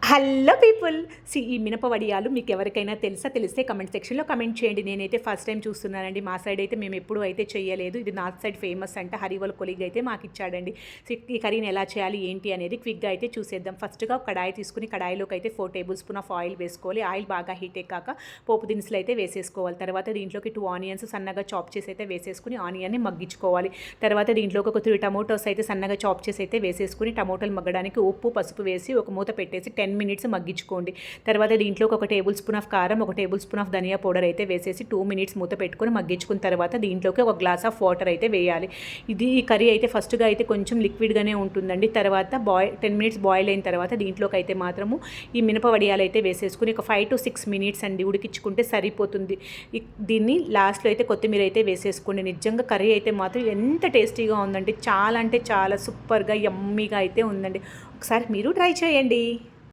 Hello people ఈ మినప వడియాలు మీకు ఎవరికైనా తెలిస్తే కమెంట్ సెక్షన్లో కమెంట్ చేయండి. నేనైతే ఫస్ట్ టైం చూస్తున్నానండి. మా సైడ్ అయితే మేము ఎప్పుడూ అయితే చేయలేదు. ఇది నార్త్ సైడ్ ఫేమస్ అంట. హరివల్ కొలిగ్ అయితే మాకు ఇచ్చాడండి. ఈ కర్రీని ఎలా చేయాలి ఏంటి అనేది క్విక్గా అయితే చూసేద్దాం. ఫస్ట్గా కడాయి తీసుకుని కడాయిలోకి అయితే 4 టేబుల్ స్పూన్ ఆఫ్ ఆయిల్ వేసుకోవాలి. ఆయిల్ బాగా హీట్ ఎక్కాక పోపు దినుసులు అయితే వేసేసుకోవాలి. తర్వాత దీంట్లోకి 2 ఆనియన్స్ సన్నగా చాప్ చేసి అయితే వేసేసుకుని ఆనియన్ని మగ్గించుకోవాలి. తర్వాత దీంట్లోకి ఒక 3 టమోటోస్ అయితే సన్నగా చాప్ చేసి అయితే వేసేసుకుని టమోటాలు మగ్గడానికి ఉప్పు పసుపు వేసి ఒక మూత పెట్టేసి 10 మినిట్స్ మగ్గించుకోండి. తర్వాత దీంట్లోకి 1 టేబుల్ స్పూన్ ఆఫ్ కారం 1 టేబుల్ స్పూన్ ఆఫ్ ధనియా పౌడర్ అయితే వేసేసి 2 మినిట్స్ మూత పెట్టుకుని మగ్గించుకున్న తర్వాత దీంట్లోకి 1 గ్లాస్ ఆఫ్ వాటర్ అయితే వేయాలి. ఈ కర్రీ అయితే ఫస్ట్గా అయితే కొంచెం లిక్విడ్గానే ఉంటుందండి. తర్వాత 10 మినిట్స్ బాయిల్ అయిన తర్వాత దీంట్లోకి అయితే మాత్రము ఈ మినప వడియాలు అయితే వేసేసుకుని ఒక 5 to 6 మినిట్స్ అండి ఉడికించుకుంటే సరిపోతుంది. దీన్ని లాస్ట్లో అయితే కొత్తిమీర అయితే వేసేసుకోండి. నిజంగా కర్రీ అయితే మాత్రం ఎంత టేస్టీగా ఉందండి. చాలా అంటే చాలా సూపర్గా యమ్మీగా అయితే ఉందండి. ఒకసారి మీరు ట్రై చేయండి.